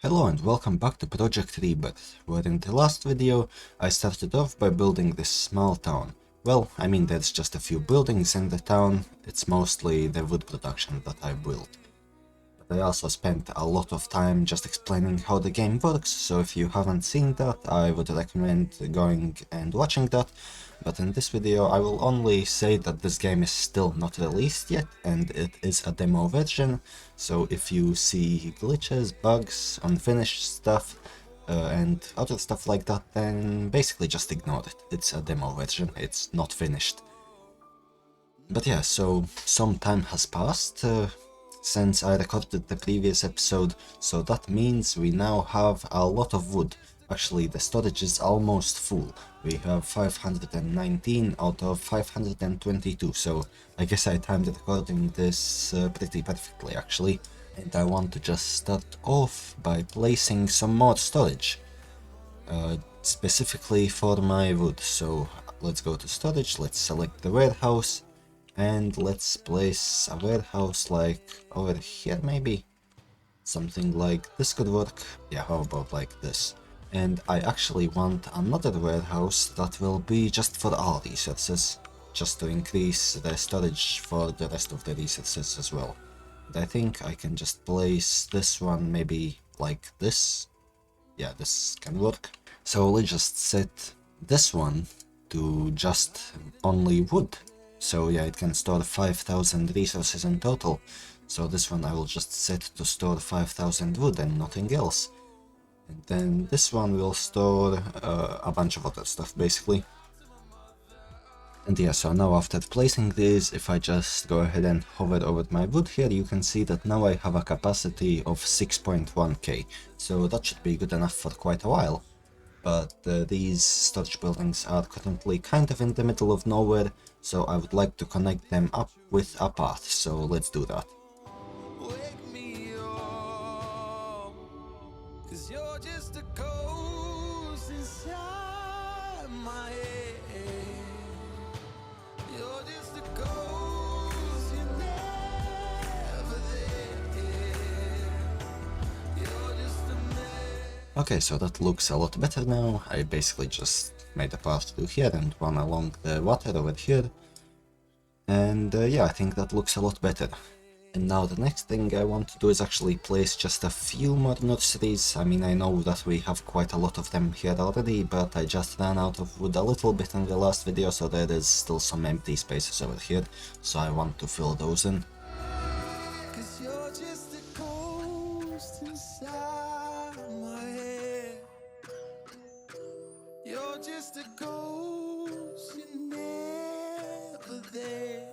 Hello and welcome back to Project Rebearth, where in the last video I started off by building this small town. Well, I mean there's just a few buildings in the town, it's mostly the wood production that I built. But I also spent a lot of time just explaining how the game works, so if you haven't seen that I would recommend going and watching that. But in this video I will only say that this game is still not released yet and it is a demo version, so if you see glitches, bugs, unfinished stuff and other stuff like that, then basically just ignore it. It's a demo version, it's not finished. But yeah, so some time has passed since I recorded the previous episode, so that means we now have a lot of wood. Actually, the storage is almost full. We have 519 out of 522, so I guess I timed recording this pretty perfectly actually. And I want to just start off by placing some more storage, specifically for my wood. So let's go to storage, let's select the warehouse, and let's place a warehouse like over here maybe. Something like this could work. Yeah, how about like this? And I actually want another warehouse that will be just for all resources, just to increase the storage for the rest of the resources as well. And I think I can just place this one maybe like this. Yeah, this can work. So let's just set this one to just only wood. So yeah, it can store 5,000 resources in total. So this one I will just set to store 5,000 wood and nothing else. And then this one will store a bunch of other stuff basically. And yeah, so now after placing these, if I just go ahead and hover over my wood here, you can see that now I have a capacity of 6.1k. So that should be good enough for quite a while. But these storage buildings are currently kind of in the middle of nowhere, so I would like to connect them up with a path, so let's do that. Wake me up, 'cause you're just a ghost inside my head. You're just a ghost, you're never there. You're just a man. Okay, so that looks a lot better now. I basically just made a path through here and one along the water over here. And yeah, I think that looks a lot better. And now the next thing I want to do is actually place just a few more nurseries. I mean, I know that we have quite a lot of them here already, but I just ran out of wood a little bit in the last video, so there is still some empty spaces over here, so I want to fill those in. 'Cause you're just a ghost inside my head. You're just a ghost, you're never there.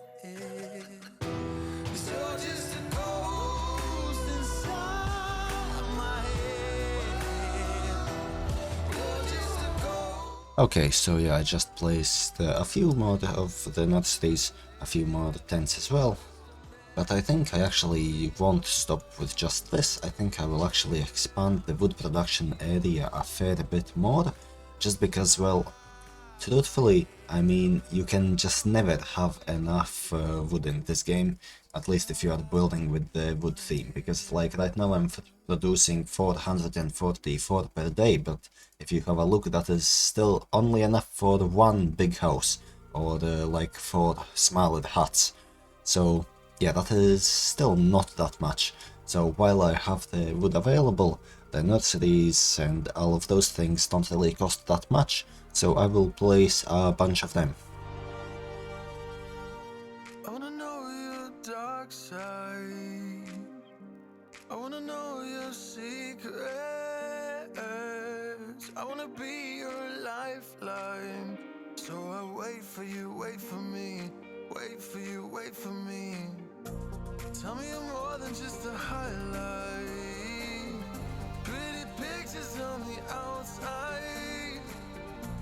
'Cause you're just a ghost inside my head. You're just a ghost. Okay, so yeah, I just placed a few more of the nurseries, a few more tents as well. But I think I actually won't stop with just this. I think I will actually expand the wood production area a fair bit more, just because, well, truthfully, I mean, you can just never have enough wood in this game, at least if you are building with the wood theme, because like right now I'm producing 444 per day, but if you have a look, that is still only enough for one big house, or like 4 smaller huts. So yeah, that is still not that much. So while I have the wood available, the nurseries and all of those things don't really cost that much, so I will place a bunch of them. I wanna know your dark side. I wanna know your secrets. I wanna be your lifeline. So I wait for you, wait for me. Wait for you, wait for me. Tell me you're more than just a highlight. Pretty pictures on the outside.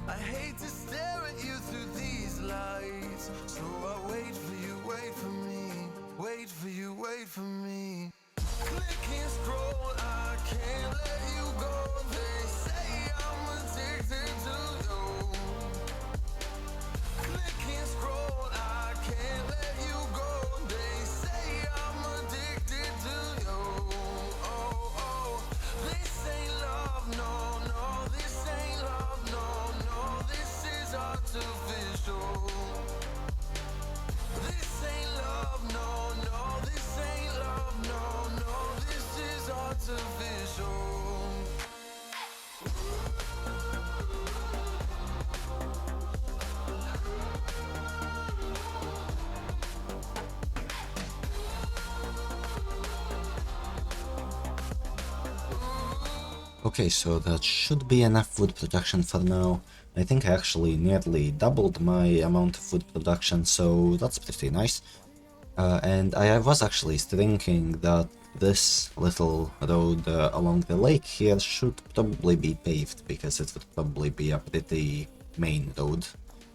I hate to stare at you through these lights. So I wait for you, wait for me. Wait for you, wait for me. Click and scroll, I can't let you go. They say I'm addicted to you. Click and scroll, I can't let you go. They say I'm addicted to you. Oh. artificial. Okay, so that should be enough wood production for now. I think I actually nearly doubled my amount of wood production, so that's pretty nice. And I was actually thinking that this little road along the lake here should probably be paved, because it would probably be a pretty main road.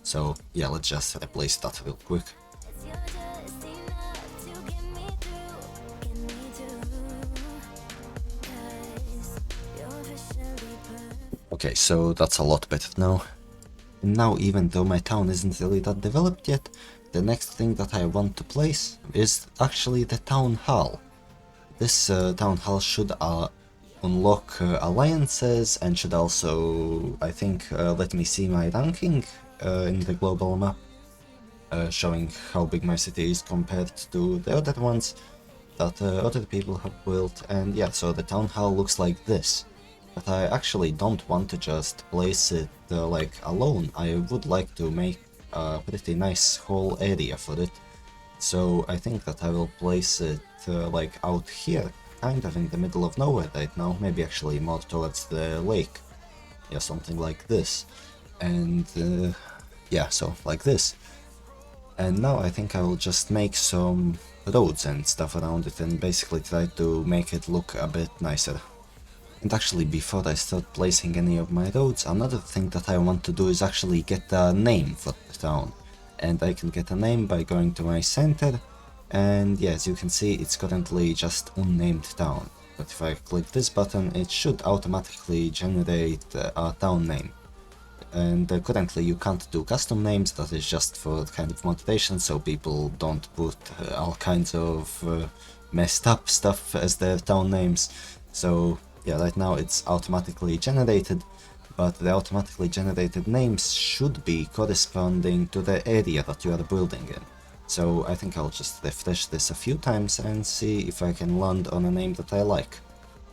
So yeah, let's just replace that real quick. Okay, so that's a lot better now. And now, even though my town isn't really that developed yet, the next thing that I want to place is actually the town hall. This town hall should unlock alliances and should also, I think, let me see my ranking in the global map, showing how big my city is compared to the other ones that other people have built. And yeah, so the town hall looks like this. But I actually don't want to just place it like alone. I would like to make a pretty nice whole area for it. So I think that I will place it like out here, kind of in the middle of nowhere right now. Maybe actually more towards the lake. Yeah, something like this. And yeah, so like this. And now I think I will just make some roads and stuff around it and basically try to make it look a bit nicer. And actually, before I start placing any of my roads, another thing that I want to do is actually get a name for the town. And I can get a name by going to my center, and yeah, as you can see, it's currently just unnamed town. But if I click this button, it should automatically generate a town name. And currently you can't do custom names, that is just for kind of motivation, so people don't put all kinds of messed up stuff as their town names. So yeah, right now it's automatically generated, but the automatically generated names should be corresponding to the area that you are building in. So I think I'll just refresh this a few times and see if I can land on a name that I like.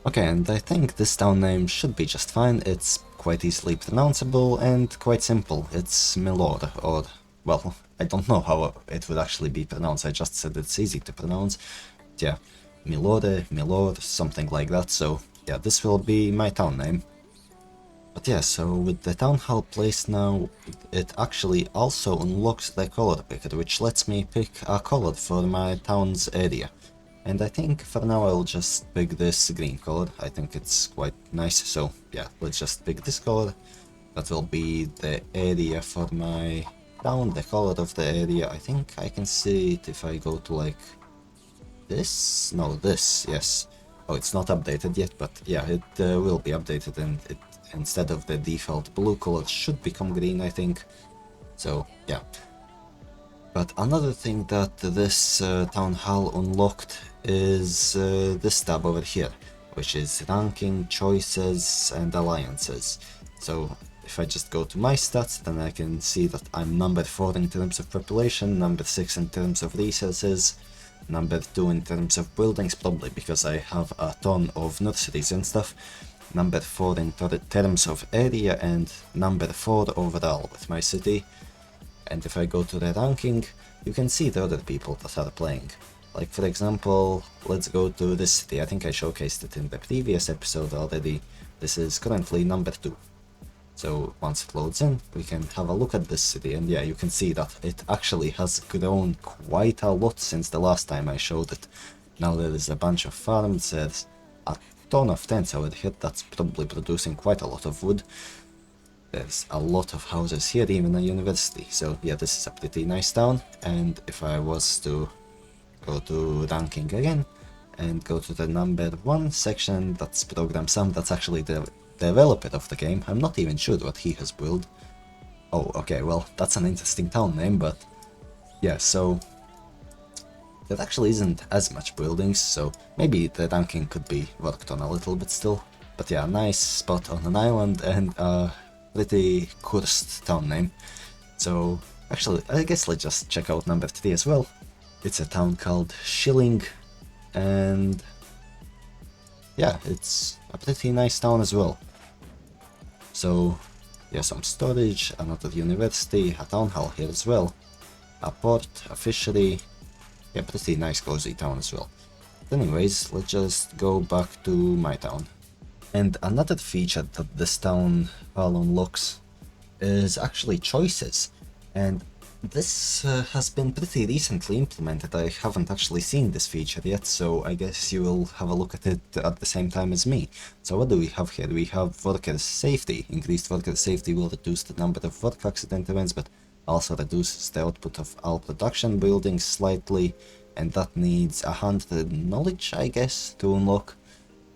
Okay, and I think this town name should be just fine. It's quite easily pronounceable and quite simple. It's Milord, or, well, I don't know how it would actually be pronounced, I just said it's easy to pronounce. Yeah, Milord, something like that, so yeah, this will be my town name. But yeah, so with the town hall placed now, it actually also unlocks the color picker, which lets me pick a color for my town's area. And I think for now I'll just pick this green color. I think it's quite nice, so yeah, let's just pick this color. That will be the area for my town, the color of the area. I think I can see it if I go to like this? No, this, yes. Oh, it's not updated yet, but yeah, it will be updated, and it, instead of the default blue color, should become green, I think. So, yeah. But another thing that this town hall unlocked is this tab over here, which is ranking, choices, and alliances. So, if I just go to my stats, then I can see that I'm number 4 in terms of population, number 6 in terms of resources, number 2 in terms of buildings, probably because I have a ton of nurseries and stuff, number 4 in terms of area, and number 4 overall with my city. And if I go to the ranking, you can see the other people that are playing. Like for example, let's go to this city. I think I showcased it in the previous episode already. This is currently number 2. So once it loads in, we can have a look at this city, and yeah, you can see that it actually has grown quite a lot since the last time I showed it. Now there is a bunch of farms, there's a ton of tents over here that's probably producing quite a lot of wood. There's a lot of houses here, even a university, so yeah, this is a pretty nice town. And if I was to go to ranking again, and go to the number 1 section, that's Program Sam, that's actually the developer of the game. I'm not even sure what he has built. Oh, okay, well, that's an interesting town name, but yeah, so there actually isn't as much buildings, so maybe the ranking could be worked on a little bit still. But yeah, nice spot on an island and a pretty cursed town name. So actually, I guess let's just check out number 3 as well. It's a town called Shilling, and yeah, it's a pretty nice town as well. So yeah, some storage, another university, a town hall here as well, a port, a fishery. Yeah, pretty nice cozy town as well. Anyways, let's just go back to my town. And another feature that this town hall unlocks is actually choices. And this has been pretty recently implemented. I haven't actually seen this feature yet, so I guess you will have a look at it at the same time as me. So what do we have here? We have worker safety. Increased worker safety will reduce the number of work accident events, but also reduces the output of all production buildings slightly, and that needs 100 knowledge, I guess, to unlock.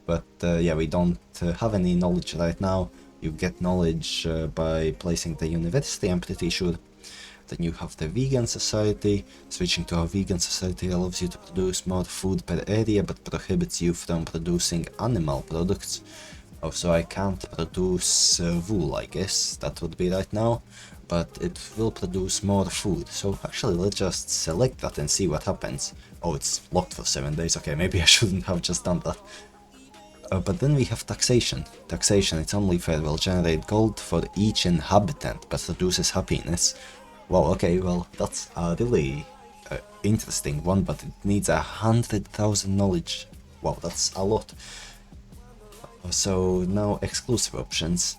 But yeah, we don't have any knowledge right now. You get knowledge by placing the university, I'm pretty sure. Then you have the vegan society. Switching to a vegan society allows you to produce more food per area, but prohibits you from producing animal products. Oh, so I can't produce wool, I guess, that would be right now, but it will produce more food. So actually, let's just select that and see what happens. Oh, it's locked for 7 days. Okay, maybe I shouldn't have just done that. But then we have taxation. Taxation, it's only fair, will generate gold for each inhabitant, but reduces happiness. Wow, okay, well, that's a really interesting one, but it needs 100,000 knowledge. Wow, that's a lot. So now exclusive options.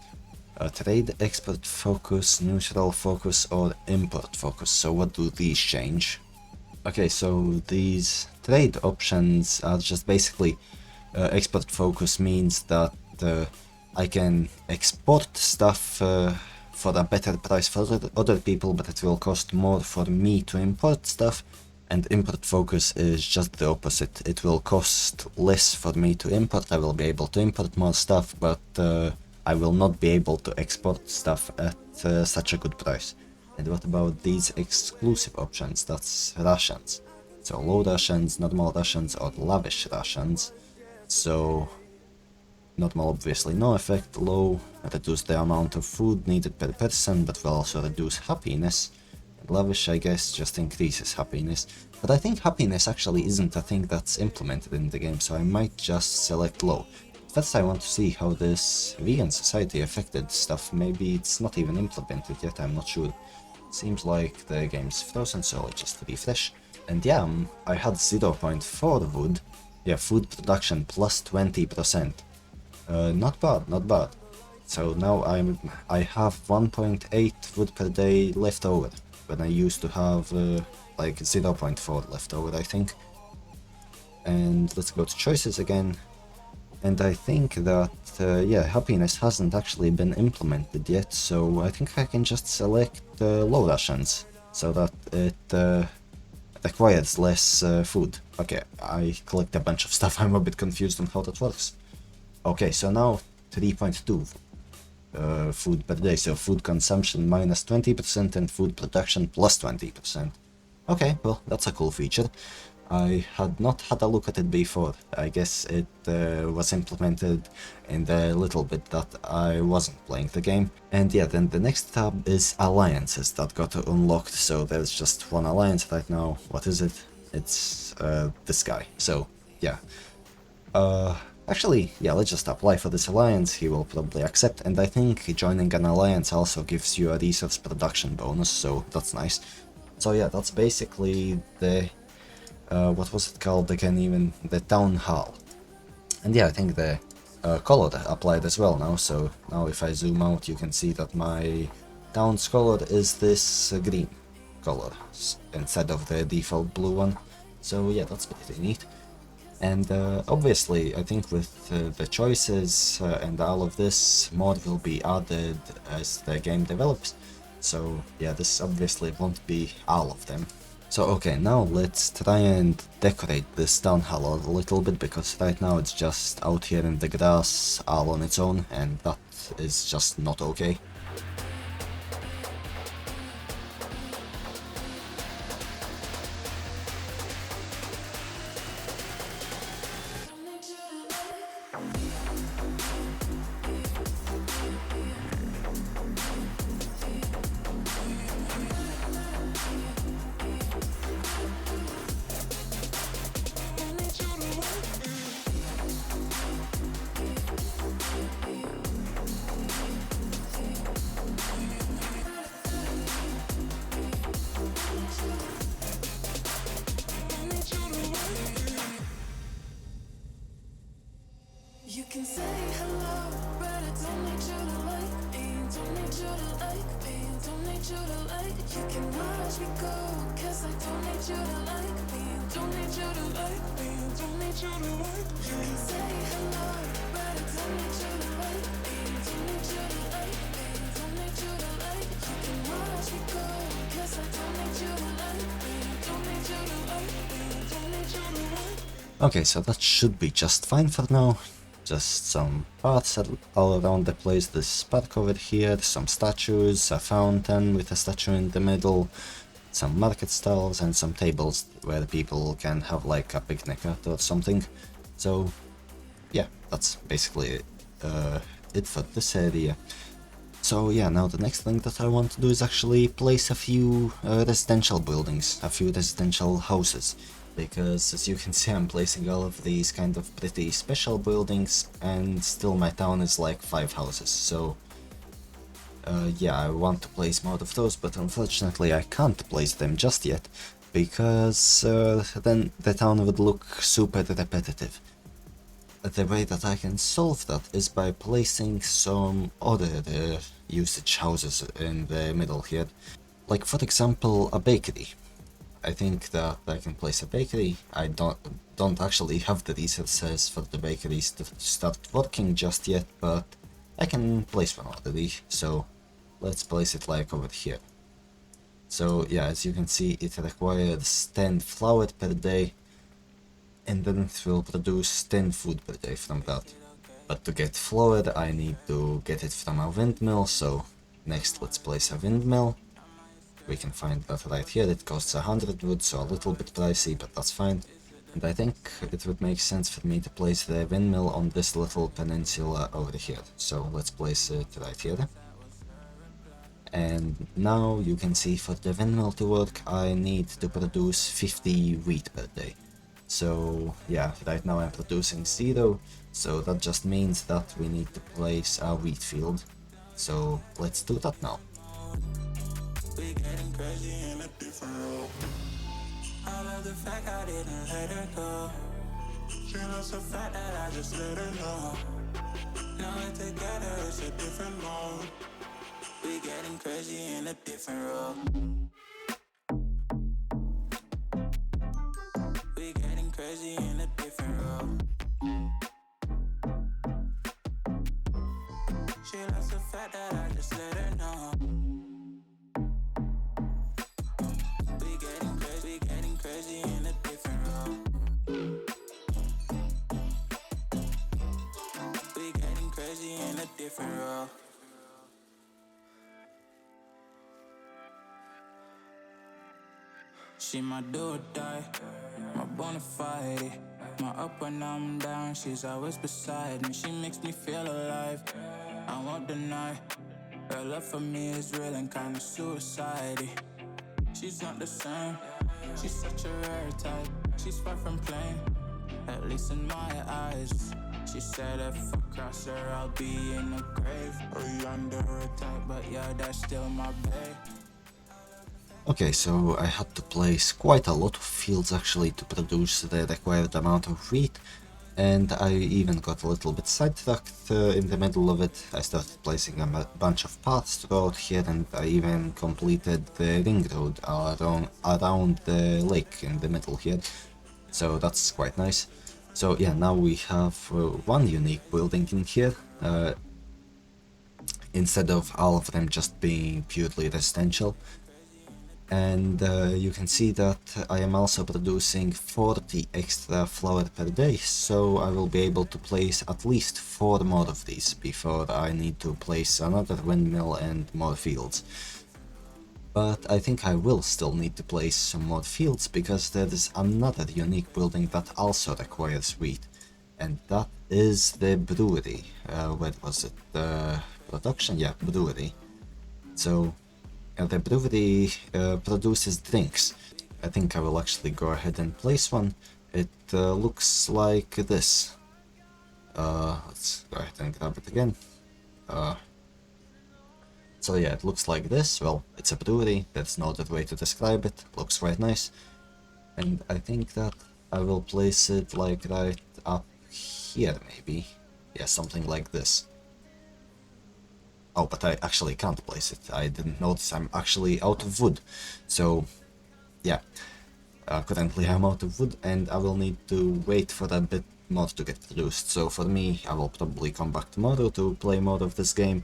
Trade, export focus, neutral focus, or import focus. So what do these change? Okay, so these trade options are just basically export focus means that I can export stuff for a better price for other people, but it will cost more for me to import stuff. And import focus is just the opposite. It will cost less for me to import. I will be able to import more stuff, but I will not be able to export stuff at such a good price. And what about these exclusive options? That's rations. So low rations, normal rations, or lavish rations. So normal obviously no effect, low reduce the amount of food needed per person, but will also reduce happiness. And lavish, I guess, just increases happiness. But I think happiness actually isn't a thing that's implemented in the game, so I might just select low. First I want to see how this vegan society affected stuff. Maybe it's not even implemented yet, I'm not sure. Seems like the game's frozen, so I'll just refresh. And yeah, I had 0.4 wood. Yeah, food production plus 20%. Not bad, not bad. So now I have 1.8 wood per day left over, when I used to have like 0.4 left over, I think. And let's go to choices again. And I think that, yeah, happiness hasn't actually been implemented yet, so I think I can just select low rations, so that it requires less food. Okay, I collect a bunch of stuff, I'm a bit confused on how that works. Okay, so now 3.2 food per day, so food consumption minus 20% and food production plus 20%. Okay, well, that's a cool feature. I had not had a look at it before. I guess it was implemented in the little bit that I wasn't playing the game. And yeah, then the next tab is alliances that got unlocked. So there's just one alliance right now. What is it? It's this guy. So yeah. Actually, yeah, let's just apply for this alliance. He will probably accept. And I think joining an alliance also gives you a resource production bonus. So that's nice. So yeah, that's basically the what was it called again, even the town hall. And yeah, I think the color applied as well now, so now if I zoom out you can see that my town's color is this green color instead of the default blue one. So yeah, that's pretty neat. And obviously I think with the choices and all of this, more will be added as the game develops. So yeah, this obviously won't be all of them. So okay, now let's try and decorate this town hall a little bit, because right now it's just out here in the grass all on its own, and that is just not okay. say hello, but I don't need you to like me. Don't need you to like me. Don't need you to like. You can watch me go, 'cause I don't need you to like me. Don't need you to like me. Don't need you to like me. You can say hello, but I don't need you to like me. Don't need you to like me. Don't need you to like. You can watch me go, 'cause I don't need you to like me. Don't need you to like me. Don't need you to like. Okay, so that should be just fine for now. Just some paths all around the place, this park over here, some statues, a fountain with a statue in the middle, some market stalls and some tables where people can have like a picnic or something. So yeah, that's basically it for this area. So yeah, now the next thing that I want to do is actually place a few residential buildings, a few residential houses. Because as you can see, I'm placing all of these kind of pretty special buildings, and still my town is like 5 houses, so yeah, I want to place more of those, but unfortunately I can't place them just yet, because then the town would look super repetitive. The way that I can solve that is by placing some other usage houses in the middle here, like for example a bakery. I think that I can place a bakery. I don't actually have the resources for the bakeries to start working just yet, but I can place one already, so let's place it like over here. So yeah, as you can see, it requires 10 flour per day, and then it will produce 10 food per day from that. But to get flour, I need to get it from a windmill, so next let's place a windmill. We can find that right here. It costs 100 wood, so a little bit pricey, but that's fine. And I think it would make sense for me to place the windmill on this little peninsula over here. So let's place it right here. And now you can see for the windmill to work, I need to produce 50 wheat per day. So yeah, right now I'm producing 0, so that just means that we need to place a wheat field. So let's do that now. We getting crazy in a different role. I love the fact I didn't let her go. She loves the fact that I just let her know. Now we're together, it's a different mode. We getting crazy in a different role. We getting crazy in a different role. She loves the fact that I just let her know. We getting crazy in a different role. We getting crazy in a different role. She my do or die, my bona fide. My up when I'm down, she's always beside me. She makes me feel alive, I won't deny. Her love for me is real and kinda suicide. She's not the same, she's such a rare type. She's far from plain, at least in my eyes. She said if I cross her, I'll be in the grave or under her type, but yeah, that's still my babe. Okay, so I had to place quite a lot of fields actually to produce the required amount of wheat, and I even got a little bit sidetracked in the middle of it. I started placing a bunch of paths throughout here, and I even completed the ring road around the lake in the middle here, so that's quite nice. So yeah, now we have one unique building in here, instead of all of them just being purely residential. And you can see that I am also producing 40 extra flour per day, so I will be able to place at least 4 more of these before I need to place another windmill and more fields. But I think I will still need to place some more fields, because there is another unique building that also requires wheat, and that is the brewery. Where was it? Production? Yeah, brewery. So the brewery produces drinks. I think I will actually go ahead and place one. It looks like this. Let's go ahead and grab it again. So yeah, it looks like this. Well, it's a brewery, that's no other way to describe it. Looks quite nice. And I think that I will place it like right up here maybe. Yeah, something like this. Oh, but I actually can't place it. I didn't notice I'm actually out of wood. So, yeah. Currently I'm out of wood and I will need to wait for a bit more to get produced. So for me, I will probably come back tomorrow to play more of this game.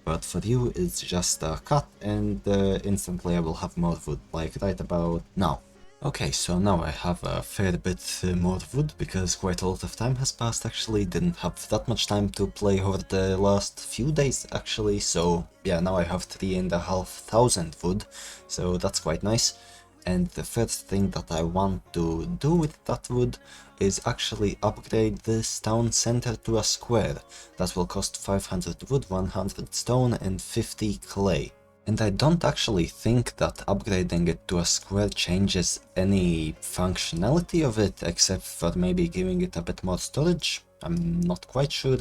But for you, it's just a cut and instantly I will have more wood, like right about now. Okay, so now I have a fair bit more wood, because quite a lot of time has passed actually, didn't have that much time to play over the last few days actually, so yeah, now I have 3,500 wood, so that's quite nice. And the first thing that I want to do with that wood is actually upgrade this town center to a square. That will cost 500 wood, 100 stone and 50 clay. And I don't actually think that upgrading it to a square changes any functionality of it, except for maybe giving it a bit more storage. I'm not quite sure,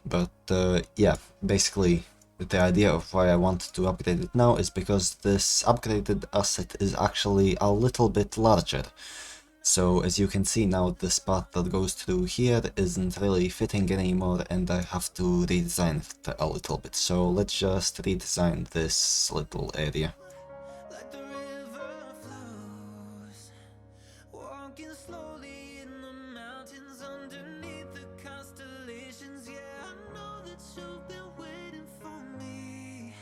but yeah, basically the idea of why I want to upgrade it now is because this upgraded asset is actually a little bit larger. So as you can see now, the spot that goes through here isn't really fitting anymore and I have to redesign it a little bit. So let's just redesign this little area. Like the river flows, walking slowly in the mountains underneath the constellations. Yeah, I know that you've been waiting for me.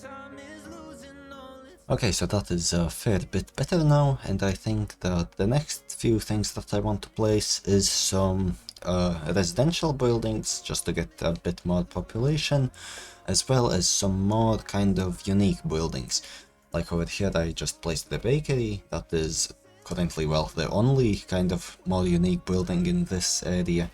Time is losing all its... Okay, so that is a fair bit better now, and I think that the next few things that I want to place is some residential buildings, just to get a bit more population, as well as some more kind of unique buildings. Like over here I just placed the bakery, that is currently, well, the only kind of more unique building in this area,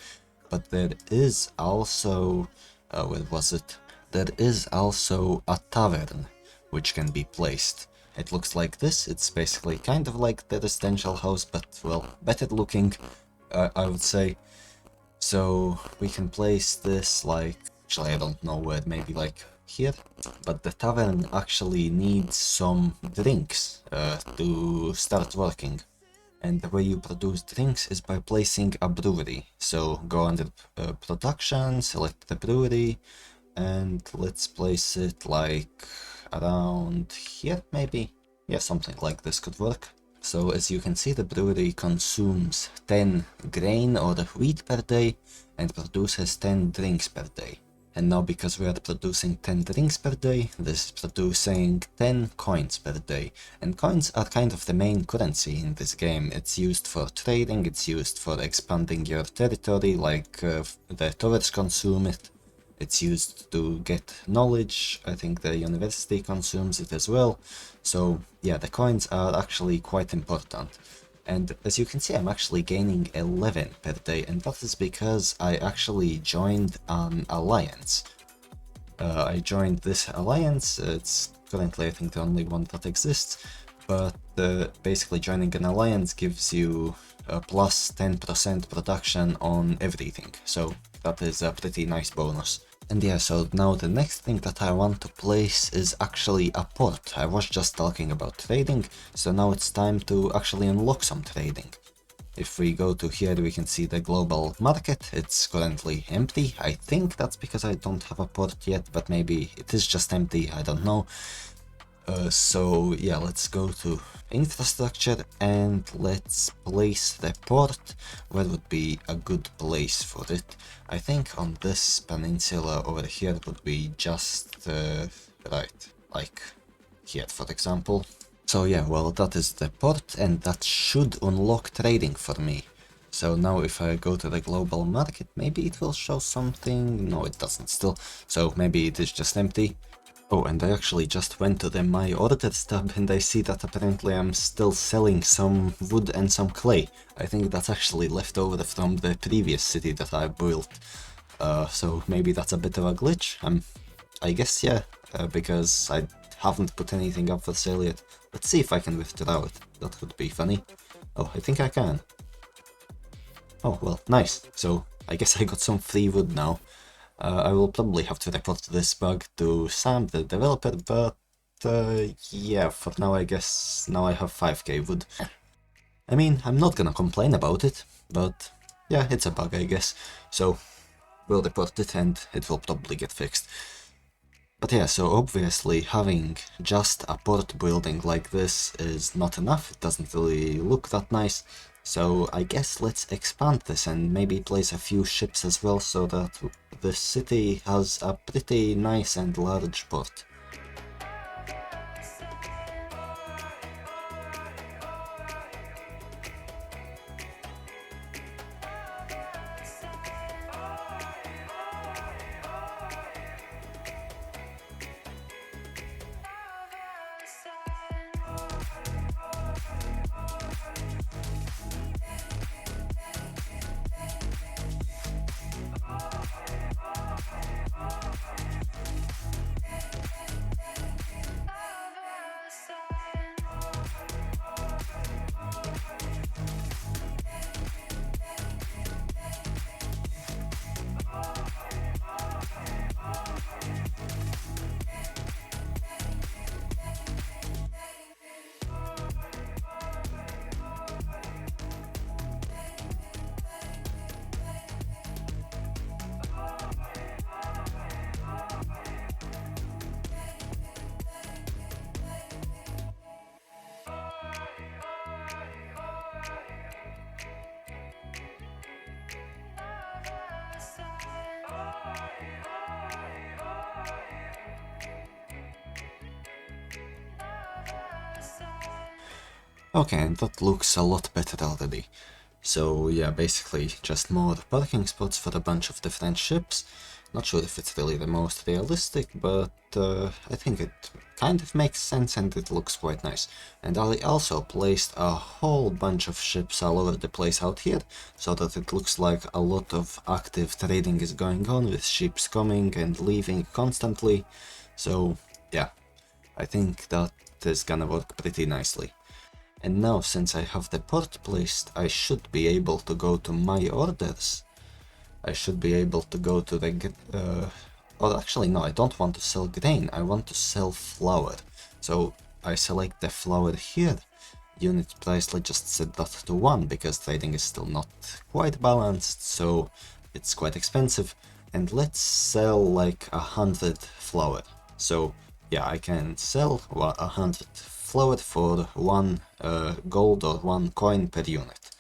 but there is also, where was it? There is also a tavern, which can be placed. It looks like this, it's basically kind of like the residential house, but, well, better looking, I would say. So we can place this like, actually I don't know where, maybe like here, but the tavern actually needs some drinks to start working. And the way you produce drinks is by placing a brewery. So go under production, select the brewery, and let's place it like around here maybe. Yeah, something like this could work. So as you can see, the brewery consumes 10 grain or wheat per day and produces 10 drinks per day. And now because we are producing 10 drinks per day, this is producing 10 coins per day. And coins are kind of the main currency in this game. It's used for trading, it's used for expanding your territory, like the towers consume it. It's used to get knowledge, I think the university consumes it as well. So yeah, the coins are actually quite important. And as you can see, I'm actually gaining 11 per day, and that is because I actually joined an alliance. I joined this alliance, it's currently I think the only one that exists, but basically joining an alliance gives you a plus 10% production on everything, so that is a pretty nice bonus. And yeah, so now the next thing that I want to place is actually a port. I was just talking about trading, so now it's time to actually unlock some trading. If we go to here, we can see the global market. It's currently empty. I think that's because I don't have a port yet, but maybe it is just empty, I don't know. So yeah, let's go to infrastructure and let's place the port. Where would be a good place for it? I think on this peninsula over here would be just right, like here for example. So yeah, well, that is the port and that should unlock trading for me. So now if I go to the global market, maybe it will show something. No, it doesn't still. So maybe it is just empty. Oh, and I actually just went to the My Orders tab and I see that apparently I'm still selling some wood and some clay. I think that's actually left over from the previous city that I built. So maybe that's a bit of a glitch. I guess yeah, because I haven't put anything up for sale yet. Let's see if I can withdraw it. That would be funny. Oh, I think I can. Oh, well, nice. So I guess I got some free wood now. I will probably have to report this bug to Sam, the developer, but yeah, for now I guess now I have 5k wood. I mean, I'm not gonna complain about it, but yeah, it's a bug I guess. So will report it and it will probably get fixed. But yeah, so obviously having just a port building like this is not enough, it doesn't really look that nice. So I guess let's expand this and maybe place a few ships as well, so that the city has a pretty nice and large port. Okay, and that looks a lot better already. So yeah, basically just more parking spots for a bunch of different ships. Not sure if it's really the most realistic, but I think it kind of makes sense and it looks quite nice. And I also placed a whole bunch of ships all over the place out here, so that it looks like a lot of active trading is going on, with ships coming and leaving constantly. So yeah, I think that is gonna work pretty nicely. And now, since I have the port placed, I should be able to go to my orders. I should be able to go to the... or actually no, I don't want to sell grain, I want to sell flour. So I select the flour here. Unit price, let's just set that to 1, because trading is still not quite balanced, so it's quite expensive. And let's sell like 100 flour. So yeah, I can sell 100 flour for 1 gold or 1 coin per unit.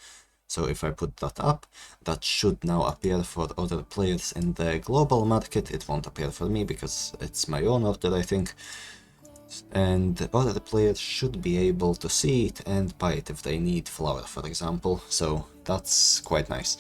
So if I put that up, that should now appear for other players in the global market. It won't appear for me because it's my own order, I think. And other players should be able to see it and buy it if they need flour, for example. So that's quite nice.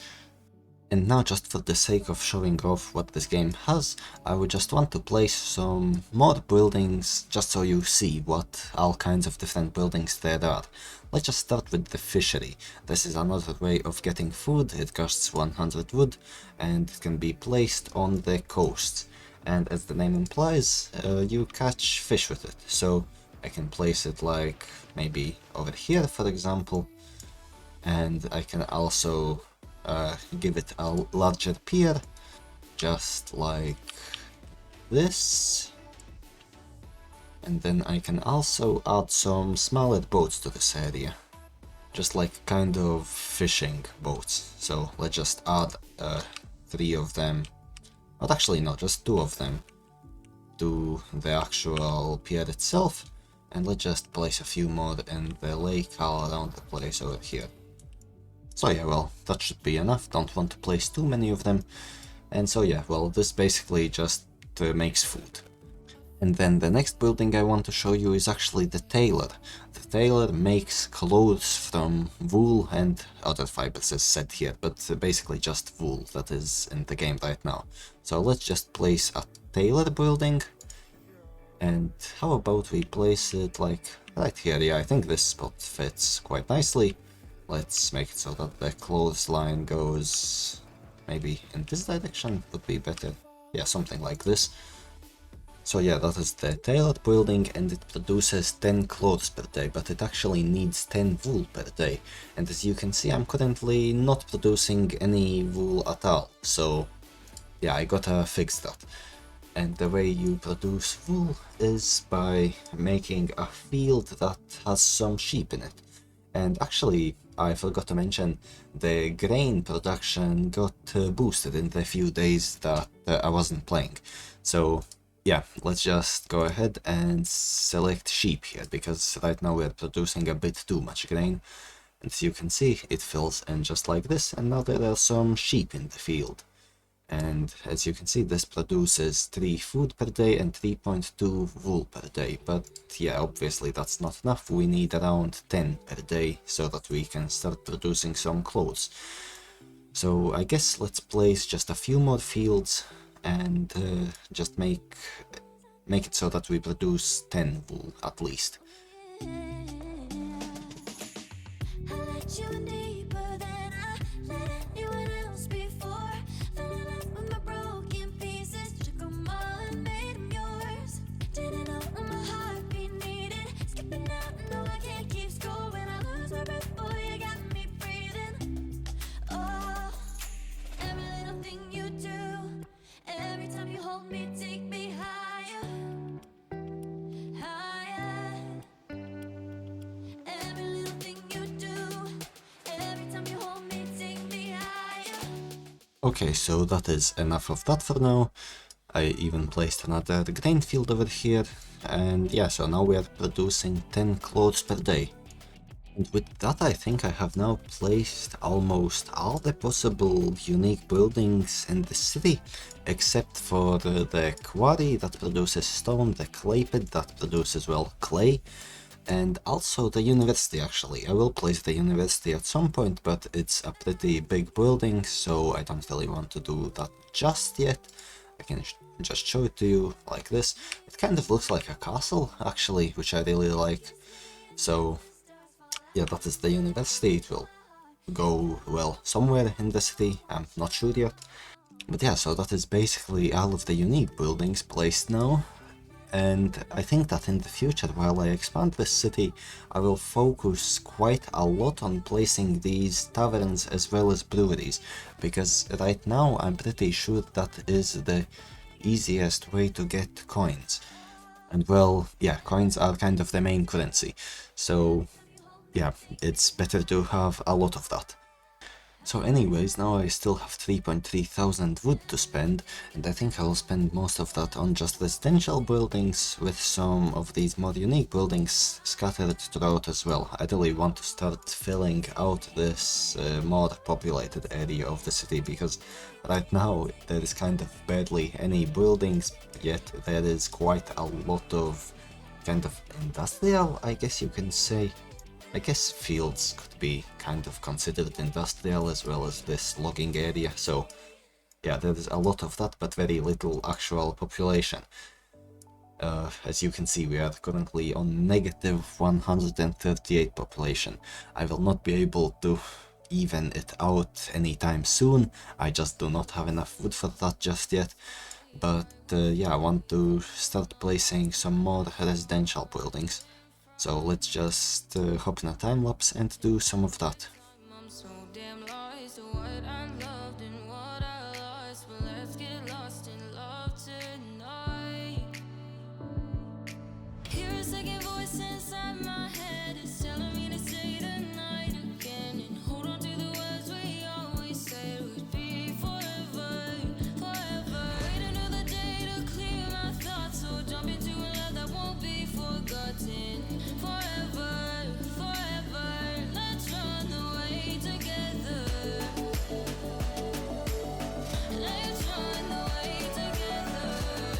And now, just for the sake of showing off what this game has, I would just want to place some more buildings, just so you see what all kinds of different buildings there are. Let's just start with the fishery. This is another way of getting food. It costs 100 wood and it can be placed on the coast. And as the name implies, you catch fish with it. So I can place it like maybe over here, for example. And I can also give it a larger pier, just like this. And then I can also add some smaller boats to this area, just like kind of fishing boats. So let's just add 3 of them, but actually no, just 2 of them to the actual pier itself. And let's just place a few more in the lake all around the place over here. So yeah, well, that should be enough. Don't want to place too many of them. And so yeah, well, this basically just makes food. And then the next building I want to show you is actually the tailor. The tailor makes clothes from wool and other fibers, as said here, but basically just wool that is in the game right now. So let's just place a tailor building. And how about we place it like right here? Yeah, I think this spot fits quite nicely. Let's make it so that the clothesline goes maybe in this direction, would be better. Yeah, something like this. So yeah, that is the tailored building, and it produces 10 clothes per day, but it actually needs 10 wool per day. And as you can see, I'm currently not producing any wool at all. So yeah, I gotta fix that. And the way you produce wool is by making a field that has some sheep in it. And actually, I forgot to mention, the grain production got boosted in the few days that I wasn't playing. So yeah, let's just go ahead and select sheep here, because right now we're producing a bit too much grain. And as you can see, it fills in just like this, and now there are some sheep in the field. And as you can see, this produces 3 food per day and 3.2 wool per day. But yeah, obviously that's not enough. We need around 10 per day so that we can start producing some clothes. So I guess let's place just a few more fields and just make it so that we produce 10 wool at least. Okay, so that is enough of that for now. I even placed another grain field over here, and yeah, so now we are producing 10 clothes per day. And with that, I think I have now placed almost all the possible unique buildings in the city, except for the quarry that produces stone, the clay pit that produces, well, clay, and also the university. Actually, I will place the university at some point, but it's a pretty big building, so I don't really want to do that just yet. I can just show it to you like this. It kind of looks like a castle, actually, which I really like. So yeah, that is the university. It will go, well, somewhere in the city, I'm not sure yet. But yeah, so that is basically all of the unique buildings placed now. And I think that in the future, while I expand this city, I will focus quite a lot on placing these taverns as well as breweries, because right now I'm pretty sure that is the easiest way to get coins. And well, yeah, coins are kind of the main currency, so yeah, it's better to have a lot of that. So anyways, now I still have 3.3 thousand wood to spend, and I think I'll spend most of that on just residential buildings, with some of these more unique buildings scattered throughout as well. I really want to start filling out this more populated area of the city, because right now there is kind of barely any buildings, yet there is quite a lot of kind of industrial, I guess you can say. I guess fields could be kind of considered industrial, as well as this logging area, so yeah, there is a lot of that, but very little actual population. As you can see, we are currently on negative 138 population. I will not be able to even it out anytime soon. I just do not have enough wood for that just yet. But yeah, I want to start placing some more residential buildings. So let's just hop in a time lapse and do some of that. I'm so damn lost to what I loved and what I lost, but let's get lost in love tonight. Hear a second voice inside my head, it's telling me to say tonight again, and hold on to the words we always said would be forever, forever. Wait another day to clear my thoughts, so jump into a love that won't be forgotten. Forever, forever, let's run away together. Let's run away together.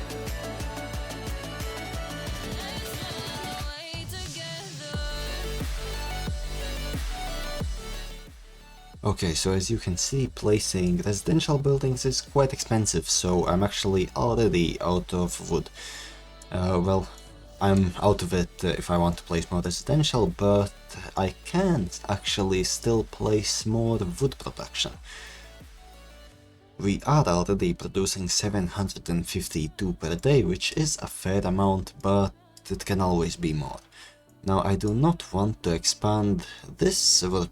Let's run away together. Okay, so as you can see, placing residential buildings is quite expensive, so I'm actually already out of wood. Well, I'm out of it if I want to place more residential, but I can't actually still place more wood production. We are already producing 752 per day, which is a fair amount, but it can always be more. Now, I do not want to expand this wood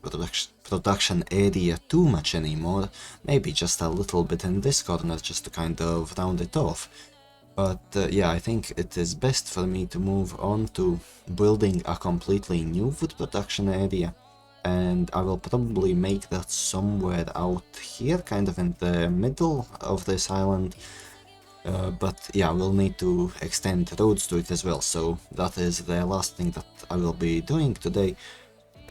production area too much anymore, maybe just a little bit in this corner just to kind of round it off. But yeah, I think it is best for me to move on to building a completely new wood production area. and I will probably make that somewhere out here, kind of in the middle of this island. But yeah, we'll need to extend roads to it as well, so that is the last thing that I will be doing today.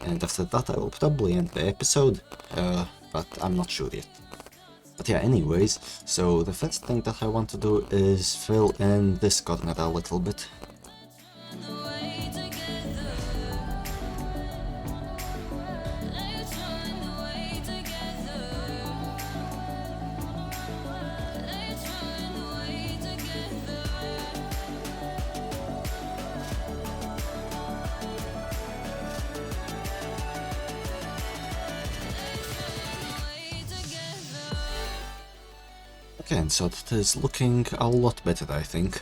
And after that I will probably end the episode, but I'm not sure yet. But yeah, anyways, so the first thing that I want to do is fill in this corner a little bit. Okay, and so that is looking a lot better, I think.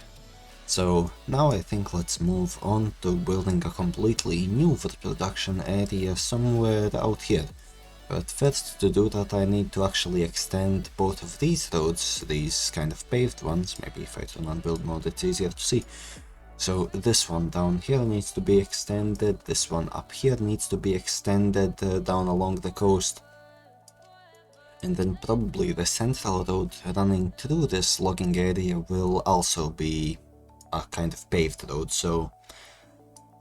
So now I think let's move on to building a completely new food production area somewhere out here. But first, to do that I need to actually extend both of these roads, these kind of paved ones. Maybe if I turn on build mode it's easier to see. So this one down here needs to be extended, this one up here needs to be extended down along the coast. And then probably the central road running through this logging area will also be a kind of paved road, so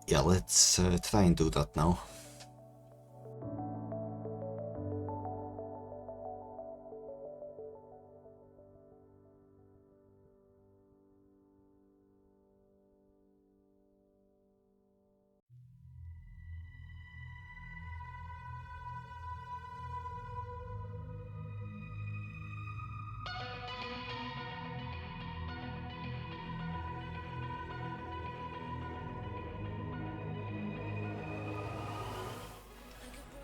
yeah, let's try and do that now.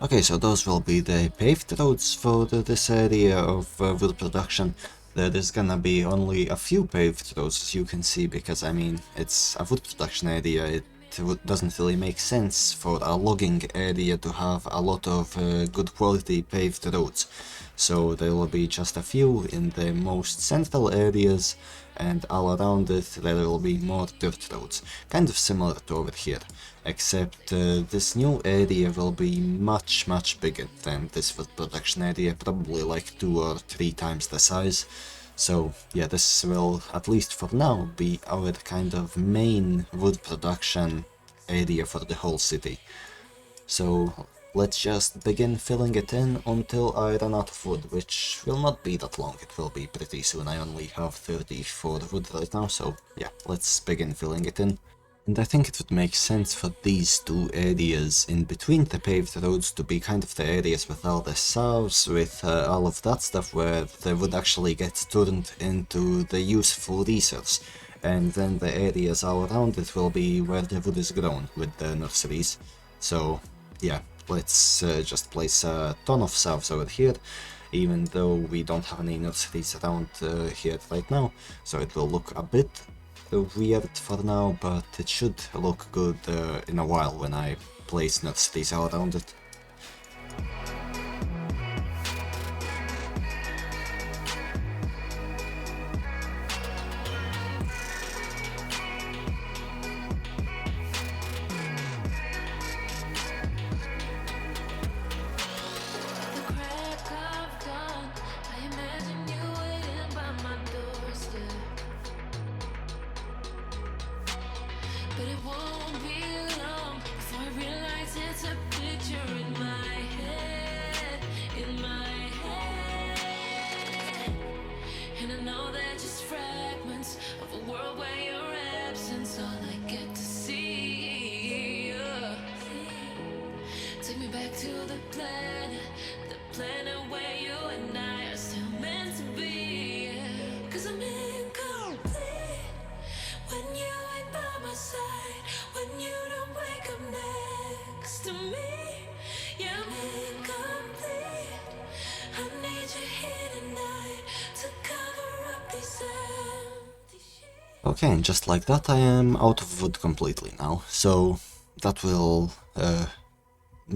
Okay, so those will be the paved roads for this area of wood production. There is gonna be only a few paved roads, as you can see, because I mean, it's a wood production area. It doesn't really make sense for a logging area to have a lot of good quality paved roads. So there will be just a few in the most central areas, and all around it there will be more dirt roads, kind of similar to over here, except this new area will be much bigger than this wood production area, probably like 2 or 3 times the size. So yeah, this will, at least for now, be our kind of main wood production area for the whole city. So let's just begin filling it in until I run out of wood, which will not be that long, it will be pretty soon. I only have 34 wood right now, so yeah, let's begin filling it in. And I think it would make sense for these two areas in between the paved roads to be kind of the areas with all the sows, with all of that stuff, where the wood actually gets turned into the useful resource. And then the areas all around it will be where the wood is grown, with the nurseries. So yeah, let's just place a ton of sows over here, even though we don't have any nurseries around here right now, so it will look a bit weird for now, but it should look good in a while when I place nurseries all around it. But it won't be long before I realize it's a picture in my head, And I know they're just fragments of a world where your absence all I get to see. Take me back to the planet where you and I are still meant to be. 'Cause I'm incomplete when you ain't by my side, when you don't wake up next to me. Yeah, I'm incomplete. I need you here tonight to cover up these empty sheets. Okay, and just like that I am out of wood completely now, so that will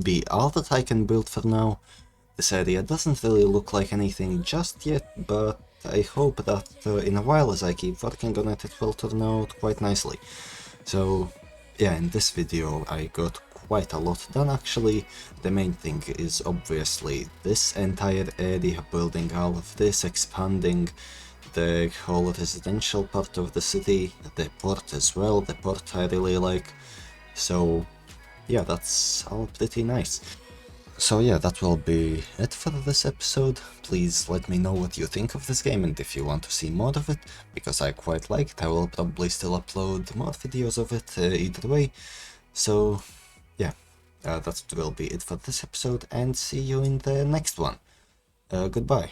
be all that I can build for now. This area doesn't really look like anything just yet, but I hope that in a while, as I keep working on it, it will turn out quite nicely. So yeah, in this video I got quite a lot done actually. The main thing is obviously this entire area, building all of this, expanding the whole residential part of the city, the port as well. The port I really like. So yeah, that's all pretty nice. So yeah, that will be it for this episode. Please let me know what you think of this game and if you want to see more of it, because I quite like it. I will probably still upload more videos of it either way. So yeah, that will be it for this episode, and see you in the next one. Goodbye.